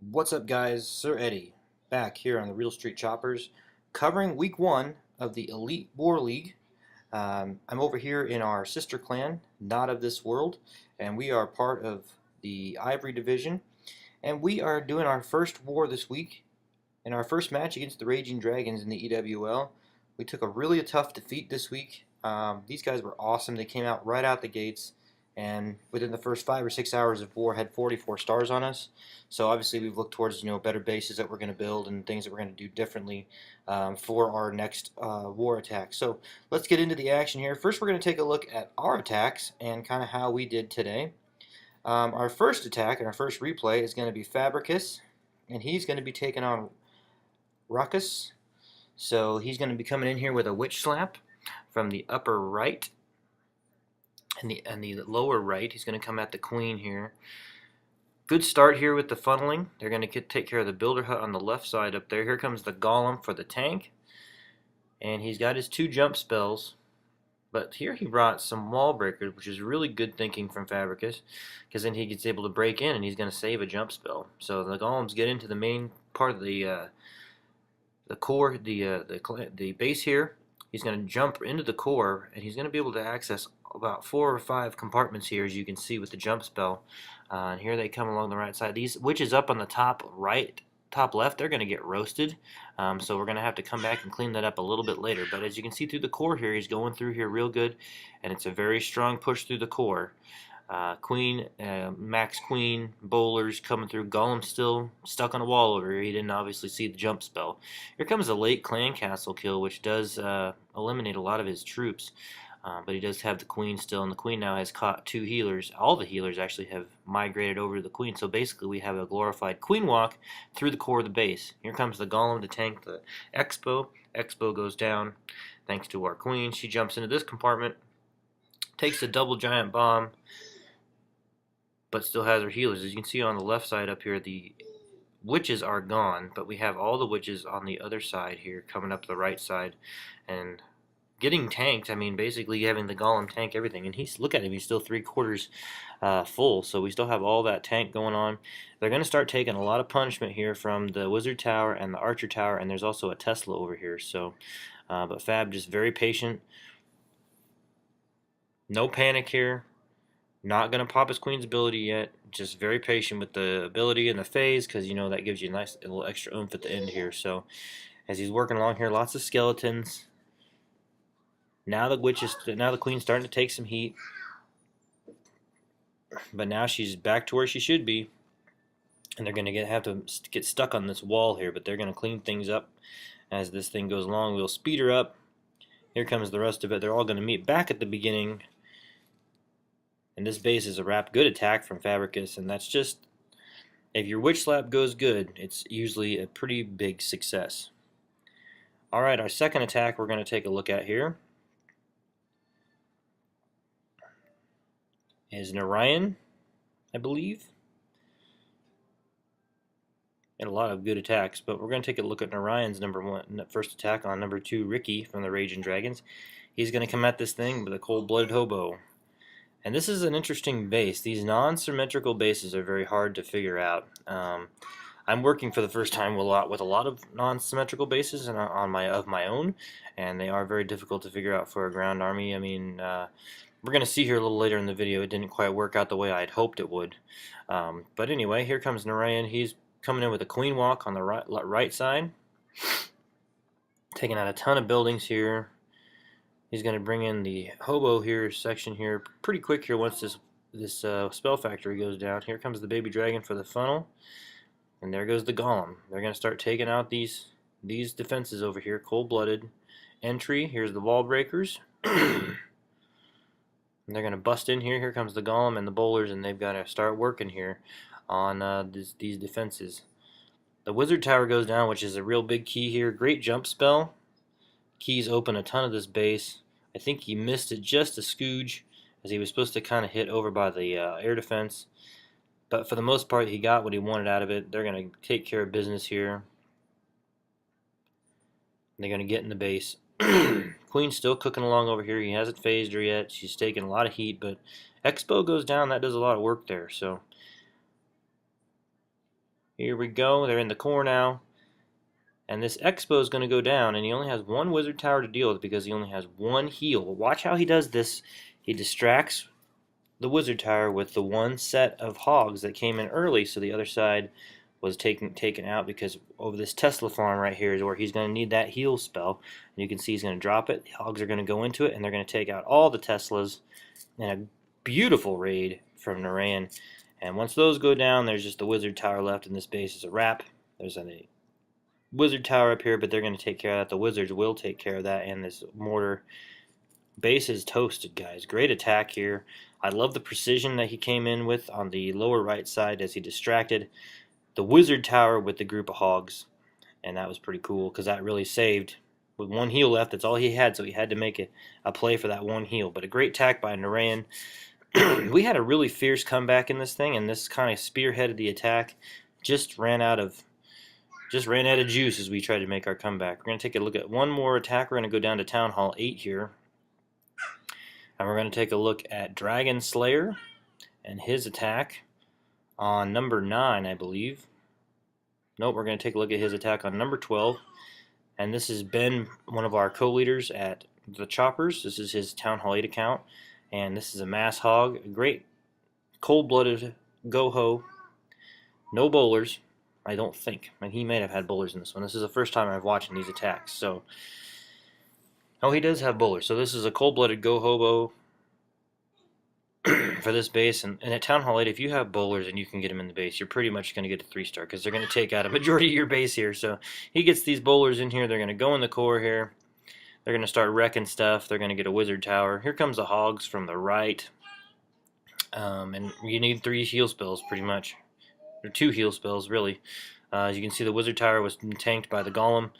What's up, guys? Sir Eddie back here on the Real Street Choppers, covering week one of the Elite War League. I'm over here in our sister clan, Not of This World, and we are part of the Ivory Division. And we are doing our first war this week in our first match against the Raging Dragons in the EWL. We took a really tough defeat this week. These guys were awesome. They came out right out the gates, and within the first 5 or 6 hours of war, had 44 stars on us. So obviously, we've looked towards better bases that we're going to build and things that we're going to do differently for our next war attack. So let's get into the action here. First, we're going to take a look at our attacks and kind of how we did today. Our first attack and our first replay is going to be Fabricus, and he's going to be taking on Ruckus. So he's going to be coming in here with a Witch Slap from the upper right. And the lower right, he's going to come at the Queen here. Good start here with the funneling. They're going to take care of the Builder Hut on the left side up there. Here comes the Golem for the tank. And he's got his 2 jump spells. But here he brought some wall breakers, which is really good thinking from Fabricus, because then he gets able to break in and he's going to save a jump spell. So the Golems get into the main part of the core, the base here. He's going to jump into the core, and he's going to be able to access about 4 or 5 compartments here, as you can see with the jump spell. And here they come along the right side. These witches up on the top right, top left, they're going to get roasted. So we're going to have to come back and clean that up a little bit later. But as you can see through the core here, he's going through here real good, and it's a very strong push through the core. Queen, Max Queen, bowlers coming through. Golem still stuck on a wall over here. He didn't obviously see the jump spell. Here comes a late clan castle kill, which does eliminate a lot of his troops. But he does have the Queen still, and the Queen now has caught 2 healers. All the healers actually have migrated over to the Queen, so basically we have a glorified Queen walk through the core of the base. Here comes the Golem to tank the Expo. Expo goes down thanks to our Queen. She jumps into this compartment, takes the double giant bomb, but still has her healers. As you can see on the left side up here, the witches are gone, but we have all the witches on the other side here coming up the right side and getting tanked. I mean, basically having the Golem tank everything, and look at him, he's still 3/4 full, so we still have all that tank going on. They're going to start taking a lot of punishment here from the Wizard Tower and the Archer Tower, and there's also a Tesla over here. So but Fab just very patient, no panic here. Not going to pop his Queen's ability yet. Just very patient with the ability and the phase, because that gives you a nice little extra oomph at the end here. So as he's working along here, lots of skeletons. Now the Queen's starting to take some heat, but now she's back to where she should be, and they're going to have to get stuck on this wall here. But they're going to clean things up as this thing goes along. We'll speed her up. Here comes the rest of it. They're all going to meet back at the beginning. And this base is a wrap good attack from Fabricus, and that's just, if your Witch Slap goes good, it's usually a pretty big success. Alright, our second attack we're going to take a look at here is Narayan, I believe. And a lot of good attacks, but we're going to take a look at Narayan's first attack on number 2, Ricky from the Raging Dragons. He's going to come at this thing with a cold-blooded hobo. And this is an interesting base. These non-symmetrical bases are very hard to figure out. I'm working for the first time with a lot of non-symmetrical bases and of my own, and they are very difficult to figure out for a ground army. I mean, we're going to see here a little later in the video, it didn't quite work out the way I had hoped it would. But anyway, here comes Narayan. He's coming in with a Queen walk on the right side, taking out a ton of buildings here. He's going to bring in the hobo here section here pretty quick here once this spell factory goes down. Here comes the baby dragon for the funnel, and there goes the Golem. They're going to start taking out these defenses over here. Cold-blooded entry. Here's the wall breakers. And they're going to bust in here. Here comes the Golem and the bowlers, and they've got to start working here on these defenses. The Wizard Tower goes down, which is a real big key here. Great jump spell. Keys open a ton of this base. I think he missed it just a scooge, as he was supposed to kind of hit over by the air defense. But for the most part, he got what he wanted out of it. They're going to take care of business here. They're going to get in the base. Queen's still cooking along over here. He hasn't phased her yet. She's taking a lot of heat, but Expo goes down. That does a lot of work there. So Here we go. They're in the core now. And this Expo is going to go down, and he only has one Wizard Tower to deal with because he only has one heal. Watch how he does this. He distracts the Wizard Tower with the one set of hogs that came in early, so the other side was taken out, because over this Tesla farm right here is where he's going to need that heal spell. And you can see he's going to drop it. The hogs are going to go into it, and they're going to take out all the Teslas in a beautiful raid from Naran. And once those go down, there's just the Wizard Tower left, and this base is a wrap. There's a Wizard Tower up here, but they're going to take care of that. The Wizards will take care of that, and this mortar base is toasted, guys. Great attack here. I love the precision that he came in with on the lower right side as he distracted the Wizard Tower with the group of hogs, and that was pretty cool because that really saved. With one heal left, that's all he had, so he had to make a play for that one heal. But a great attack by Naran. We had a really fierce comeback in this thing, and this kind of spearheaded the attack. Just ran out of juice as we tried to make our comeback. We're going to take a look at one more attack. We're going to go down to Town Hall 8 here. And we're going to take a look at Dragon Slayer and his attack on number 9, I believe. Nope, we're going to take a look at his attack on number 12. And this has been one of our co-leaders at the Choppers. This is his Town Hall 8 account. And this is a Mass Hog. A great cold-blooded go-ho. No bowlers, I don't think. And he may have had bowlers in this one. This is the first time I've watched these attacks. So, oh, he does have bowlers. So this is a cold-blooded go-hobo for this base. And at Town Hall 8, if you have bowlers and you can get them in the base, you're pretty much going to get a 3-star because they're going to take out a majority of your base here. So he gets these bowlers in here. They're going to go in the core here. They're going to start wrecking stuff. They're going to get a Wizard Tower. Here comes the hogs from the right. And you need 3 heal spells pretty much. Or 2 heal spells, really. As you can see, the Wizard Tower was tanked by the Golem.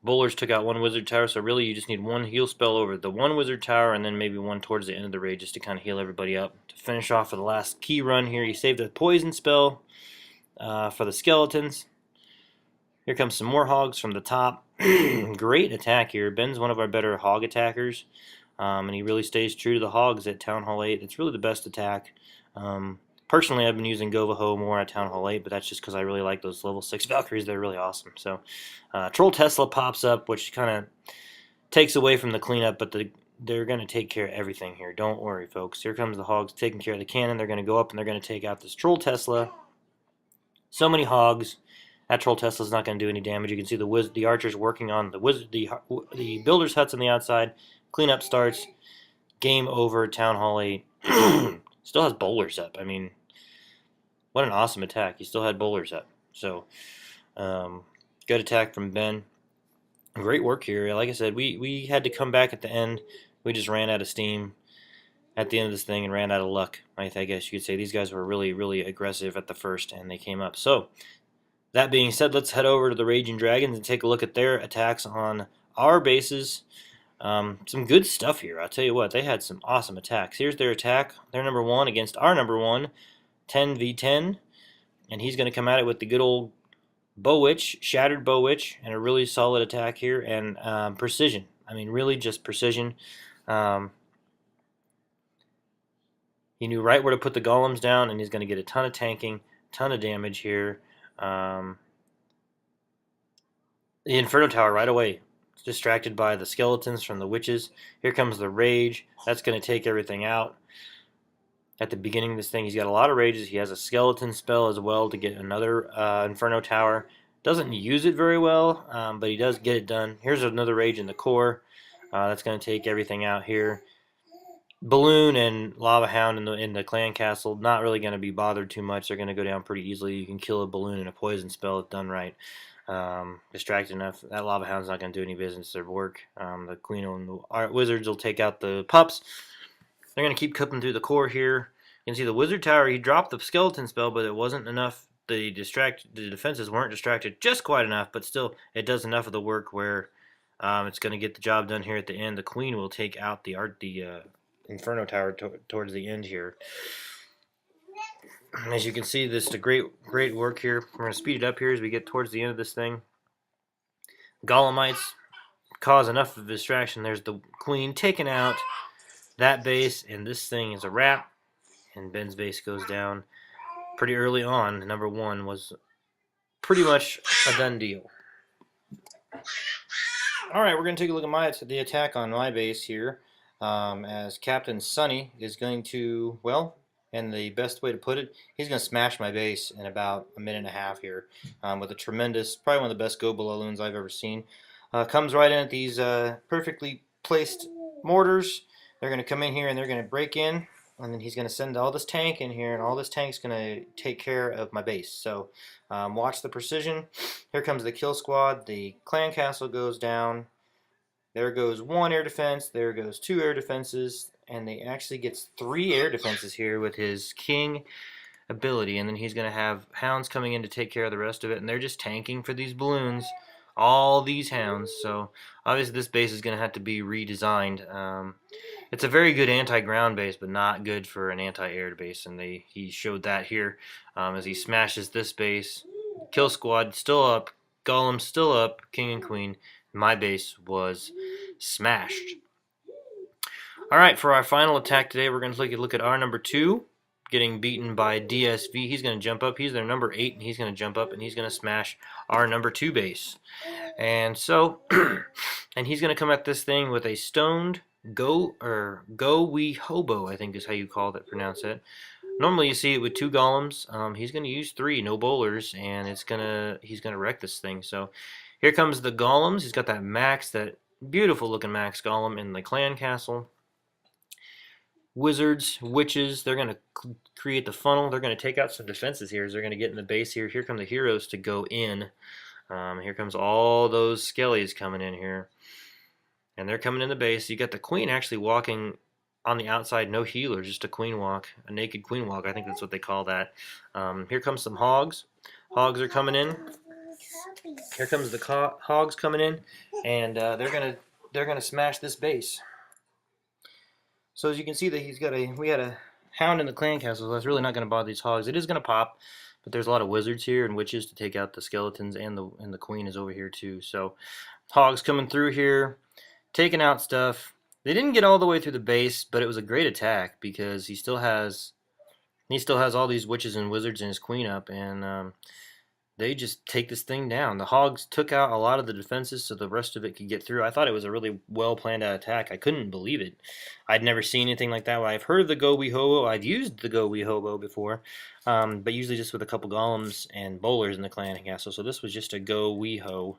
Bowlers took out 1 Wizard Tower, so really you just need 1 heal spell over the 1 Wizard Tower, and then maybe 1 towards the end of the raid just to kind of heal everybody up. To finish off for the last key run here, you saved a poison spell for the skeletons. Here comes some more hogs from the top. Great attack here. Ben's one of our better hog attackers, and he really stays true to the hogs at Town Hall 8. It's really the best attack. Personally, I've been using Govaho more at Town Hall 8, but that's just because I really like those level 6 Valkyries. They're really awesome. So, Troll Tesla pops up, which kind of takes away from the cleanup, but they're going to take care of everything here. Don't worry, folks. Here comes the hogs taking care of the cannon. They're going to go up, and they're going to take out this Troll Tesla. So many hogs. That Troll Tesla's not going to do any damage. You can see the archers working on the builders' huts on the outside. Cleanup starts. Game over. Town Hall 8. Still has bowlers up. I mean, what an awesome attack. He still had bowlers up. So, good attack from Ben. Great work here. Like I said, we had to come back at the end. We just ran out of steam at the end of this thing and ran out of luck, I guess you could say. These guys were really, really aggressive at the first, and they came up. So, that being said, let's head over to the Raging Dragons and take a look at their attacks on our bases. Some good stuff here. I'll tell you what, they had some awesome attacks. Here's their attack. They're number 1 against our number 1, 10v10. And he's going to come at it with the good old Bow Witch, Shattered Bow Witch, and a really solid attack here. And precision. I mean, really just precision. He knew right where to put the golems down, and he's going to get a ton of tanking, ton of damage here. The Inferno Tower right away. Distracted by the skeletons from the witches. Here comes the rage. That's going to take everything out. At the beginning of this thing, he's got a lot of rages. He has a skeleton spell as well to get another Inferno Tower. Doesn't use it very well, but he does get it done. Here's another rage in the core. That's going to take everything out here. Balloon and Lava Hound in the clan castle, not really going to be bothered too much. They're going to go down pretty easily. You can kill a balloon and a poison spell if done right. Distracted enough. That Lava Hound's not going to do any business or work. The Queen and the Wizards will take out the pups. They're going to keep cutting through the core here. You can see the Wizard Tower, he dropped the skeleton spell, but it wasn't enough. The defenses weren't distracted just quite enough, but still, it does enough of the work where it's going to get the job done here at the end. The Queen will take out the Inferno Tower towards the end here. As you can see, this is a great work here. We're going to speed it up here as we get towards the end of this thing. Golemites cause enough of a distraction. There's the Queen taking out that base, and this thing is a wrap. And Ben's base goes down pretty early on. Number 1 was pretty much a done deal. All right, we're going to take a look at the attack on my base here, as Captain Sunny is going to, well, and the best way to put it, he's going to smash my base in about a minute and a half here, with a tremendous, probably one of the best go balloons I've ever seen. Comes right in at these perfectly placed mortars. They're going to come in here and they're going to break in, and then he's going to send all this tank in here, and all this tank's going to take care of my base. So watch the precision. Here comes the kill squad. The clan castle goes down. There goes one air defense. There goes two air defenses. And they actually gets 3 air defenses here with his king ability. And then he's going to have hounds coming in to take care of the rest of it. And they're just tanking for these balloons. All these hounds. So obviously this base is going to have to be redesigned. It's a very good anti-ground base, but not good for an anti-air base. And he showed that here as he smashes this base. Kill squad still up. Golem still up. King and queen. My base was smashed. Alright, for our final attack today, we're going to look at our number 2, getting beaten by DSV. He's going to jump up. He's their number 8, and he's going to jump up, and he's going to smash our number 2 base. And so, and he's going to come at this thing with a stoned go we hobo, I think is how you pronounce it. Normally you see it with 2 golems. He's going to use 3, no bowlers, and he's going to wreck this thing. So here comes the golems. He's got that beautiful looking max golem in the clan castle. Wizards, witches, they're going to create the funnel. They're going to take out some defenses here as they're going to get in the base here. Here come the heroes to go in. Here comes all those skellies coming in here. And they're coming in the base. You got the queen actually walking on the outside, no healer, just a queen walk, a naked queen walk. I think that's what they call that. Here comes some hogs. Hogs are coming in. Here comes the hogs coming in, and they're gonna smash this base. So as you can see that we had a hound in the clan castle, so that's really not going to bother these hogs. It is going to pop, but there's a lot of wizards here and witches to take out the skeletons, and the queen is over here too. So hogs coming through here, taking out stuff. They didn't get all the way through the base, but it was a great attack because he still has all these witches and wizards and his queen up, and they just take this thing down. The hogs took out a lot of the defenses so the rest of it could get through. I thought it was a really well planned out attack. I couldn't believe it. I'd never seen anything like that. I've heard of the Go We Hobo. I've used the Go We Hobo before, but usually just with a couple golems and bowlers in the clan castle. So this was just a Go We Ho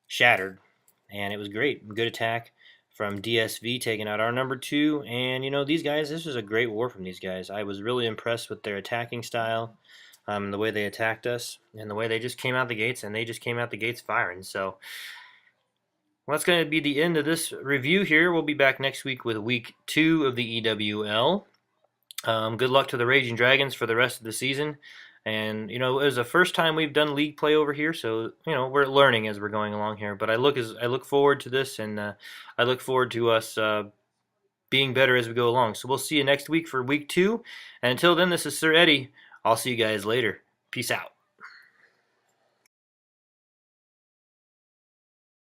shattered, and it was great. Good attack from DSV, taking out our number 2. And you know, these guys, this was a great war from these guys. I was really impressed with their attacking style. The way they attacked us, and the way they just came out the gates, and they just came out the gates firing. So, well, that's going to be the end of this review here. We'll be back next week with week 2 of the EWL. Good luck to the Raging Dragons for the rest of the season. And, you know, it was the first time we've done league play over here, so, you know, we're learning as we're going along here. But I look forward to this, and I look forward to us being better as we go along. So we'll see you next week for week 2. And until then, this is Sir Eddie. I'll see you guys later. Peace out.